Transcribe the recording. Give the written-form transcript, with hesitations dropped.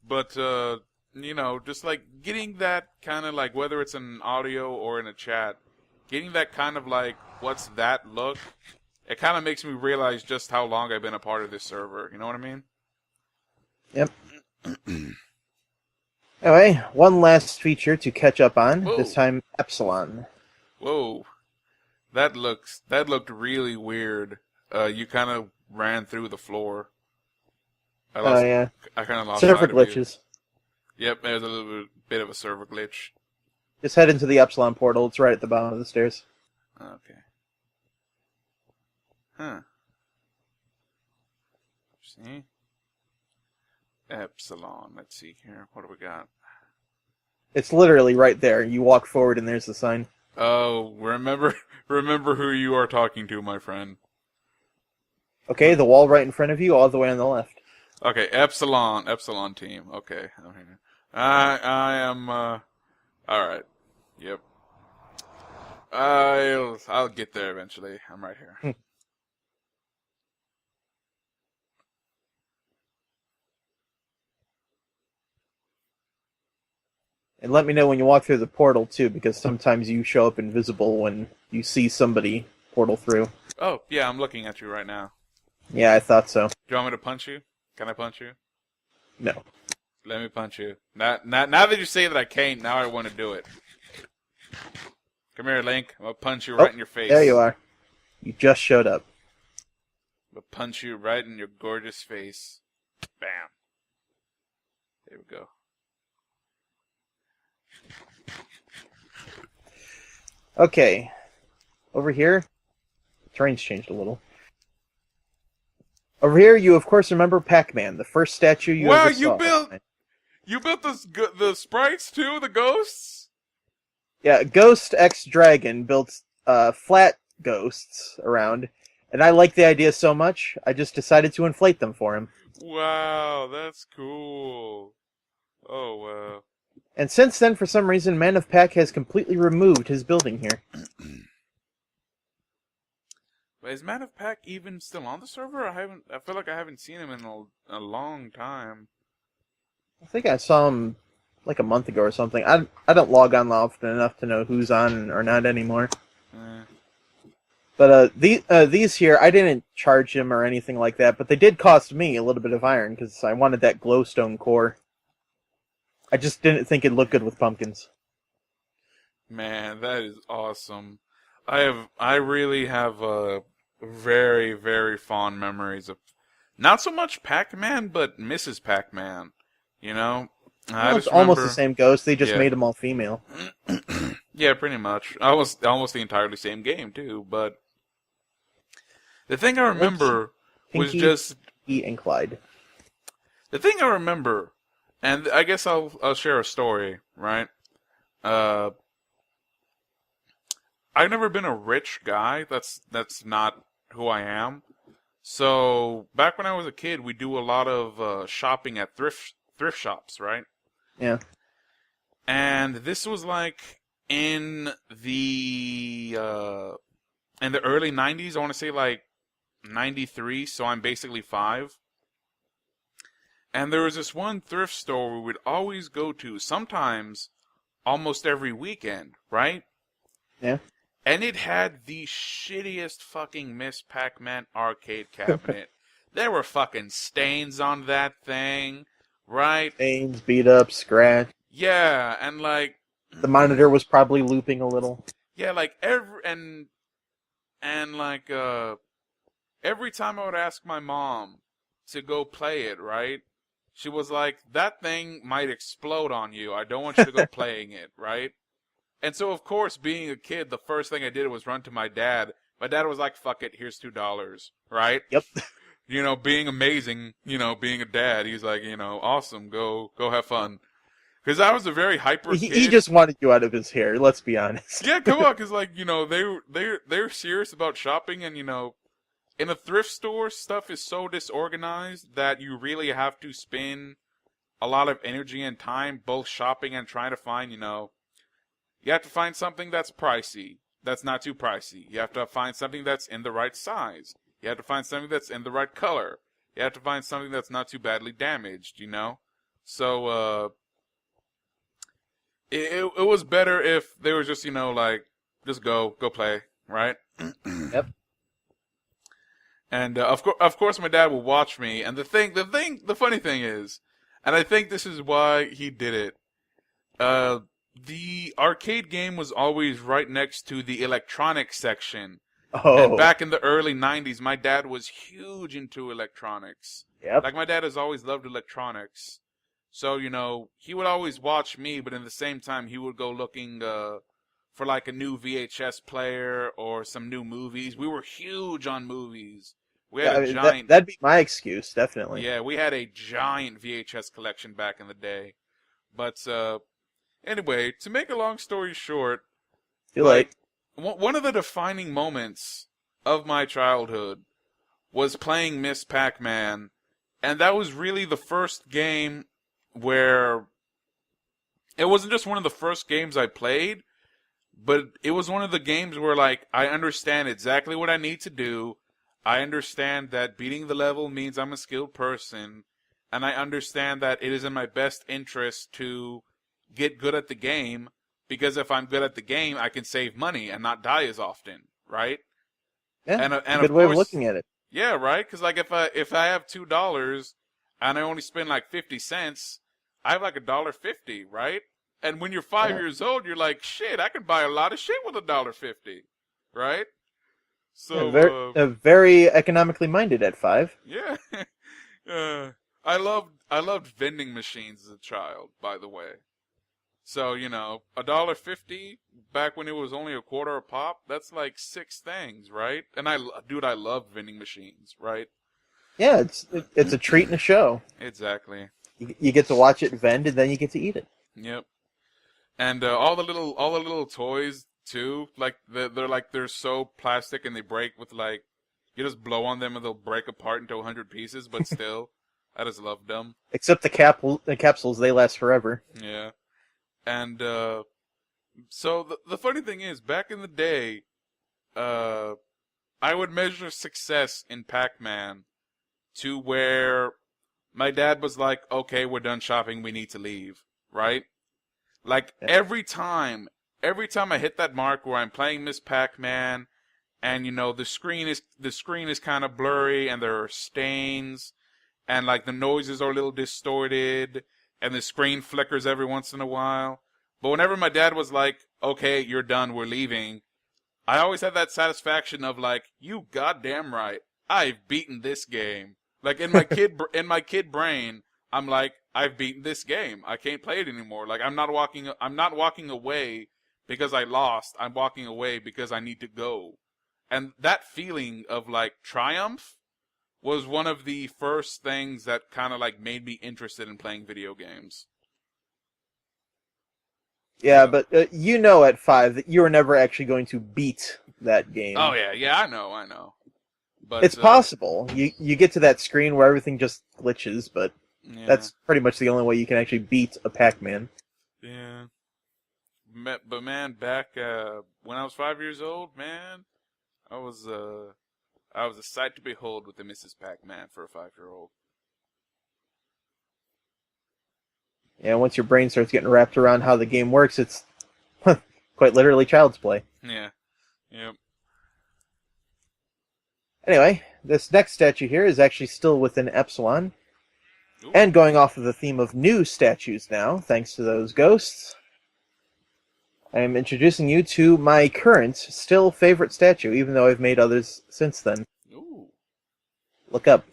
But just like getting that kind of like whether it's in audio or in a chat, getting that kind of like what's that look, it kind of makes me realize just how long I've been a part of this server. You know what I mean? Yep. Anyway, one last feature to catch up on. Whoa. This time, Epsilon. Whoa. That looked really weird. You kind of ran through the floor. Yeah. I kind of lost Server sight of you. glitches. Yep, there's a little bit of a server glitch. Just head into the Epsilon portal. It's right at the bottom of the stairs. Okay. Huh. See? Epsilon. Let's see here. What do we got? It's literally right there. You walk forward and there's the sign. Oh, remember who you are talking to, my friend. Okay, the wall right in front of you, all the way on the left. Okay, Epsilon team. Okay. I am, alright. Yep. I'll get there eventually. I'm right here. And let me know when you walk through the portal, too, because sometimes you show up invisible when you see somebody portal through. Oh, yeah, I'm looking at you right now. Yeah, I thought so. Do you want me to punch you? Can I punch you? No. Let me punch you. Now that you say that I can't, now I want to do it. Come here, Link. I'm going to punch you right in your face. There you are. You just showed up. I'm going to punch you right in your gorgeous face. Bam. There we go. Okay. Over here, the terrain's changed a little. Over here, you of course remember Pac-Man, the first statue you ever saw. Wow, you built the sprites too, the ghosts? Yeah, Ghost X Dragon built flat ghosts around, and I like the idea so much, I just decided to inflate them for him. Wow, that's cool. Oh, wow. And since then, for some reason, Man of Pac has completely removed his building here. Is Man of Pac even still on the server? I feel like I haven't seen him in a long time. I think I saw him like a month ago or something. I don't log on often enough to know who's on or not anymore. But these here, I didn't charge him or anything like that, but they did cost me a little bit of iron because I wanted that glowstone core. I just didn't think it'd look good with pumpkins. Man, that is awesome. I really have very, very fond memories of not so much Pac-Man, but Mrs. Pac-Man. You know, Well, it's almost the same ghost. They just Yeah. made them all female. Yeah, pretty much. Almost the entirely same game too. But the thing I remember was Pinky, just Pinky, and Clyde. the thing I remember, and I guess I'll share a story, right? I've never been a rich guy. That's not who I am. So back when I was a kid, we do a lot of shopping at thrift shops, right? Yeah. And this was like in the early 90s. I want to say like 93. So I'm basically 5. And there was this one thrift store we would always go to, sometimes almost every weekend, right? Yeah. And it had the shittiest fucking Miss Pac-Man arcade cabinet. There were fucking stains on that thing, right? Stains, beat up, scratch. Yeah, and like The monitor was probably looping a little. yeah, like every time I would ask my mom to go play it, right? She was like, "That thing might explode on you. I don't want you to go playing it, right?" And so, of course, being a kid, the first thing I did was run to my dad. My dad was like, "Fuck it, here's $2," right? Yep. You know, being amazing, being a dad, he's like, awesome, go have fun. Because I was a very hyper kid. He just wanted you out of his hair, let's be honest. Yeah, come on, because like, they're serious about shopping, and in a thrift store, stuff is so disorganized that you really have to spend a lot of energy and time both shopping and trying to find, you have to find something that's pricey, that's not too pricey. You have to find something that's in the right size. You have to find something that's in the right color. You have to find something that's not too badly damaged, So it was better if they were just like just go play, right? Yep. And of course, my dad will watch me. And the funny thing is, and I think this is why he did it. The arcade game was always right next to the electronics section. And Oh. back in the early '90s, my dad was huge into electronics. Yep. Like my dad has always loved electronics. So he would always watch me, but in the same time, he would go looking for like a new VHS player or some new movies. We were huge on movies. We had Yeah, I a mean, giant. that'd be my excuse, definitely. Yeah, we had a giant VHS collection back in the day. But anyway, to make a long story short, Too late. one of the defining moments of my childhood was playing Miss Pac-Man, and that was really the first game where it wasn't just one of the first games I played, but it was one of the games where like I understand exactly what I need to do. I understand that beating the level means I'm a skilled person, and I understand that it is in my best interest to get good at the game, because if I'm good at the game, I can save money and not die as often, right? Yeah, And a good way of looking at it. Yeah, right. Because like if I have $2 and I only spend like 50 cents, I have like $1.50, right? And when you're 5 years old, you're like, shit, I can buy a lot of shit with $1.50, right? So Very economically minded at 5. yeah, I loved vending machines as a child, by the way. So $1.50 back when it was only a quarter a pop. That's like 6 things, right? And I love vending machines, right? Yeah, it's a treat and a show. Exactly. You get to watch it vend, and then you get to eat it. Yep. And all the little toys too, like they're so plastic and they break with like you just blow on them and they'll break apart into 100 pieces. But still, I just love them. Except the capsules, they last forever. Yeah. And so the funny thing is, back in the day, I would measure success in Pac-Man to where my dad was like, okay, we're done shopping, we need to leave, right? Like every time I hit that mark where I'm playing Miss Pac-Man and the screen is kind of blurry and there are stains and like the noises are a little distorted and the screen flickers every once in a while. But whenever my dad was like, okay, you're done, we're leaving, I always had that satisfaction of like, you goddamn right, I've beaten this game. Like in my kid brain, I'm like, I've beaten this game. I can't play it anymore. Like I'm not walking away because I lost. I'm walking away because I need to go. And that feeling of like triumph was one of the first things that kind of like made me interested in playing video games. Yeah, but at 5 that you were never actually going to beat that game. Oh yeah, I know. But it's possible. You get to that screen where everything just glitches, but yeah. That's pretty much the only way you can actually beat a Pac-Man. Yeah. But man, back when I was 5 years old, man, I was a sight to behold with the Mrs. Pac-Man for a 5-year-old. Yeah, once your brain starts getting wrapped around how the game works, it's quite literally child's play. Yeah. Yep. Anyway, this next statue here is actually still within Epsilon. Ooh. And going off of the theme of new statues now, thanks to those ghosts, I am introducing you to my current, still favorite statue, even though I've made others since then. Ooh. Look up.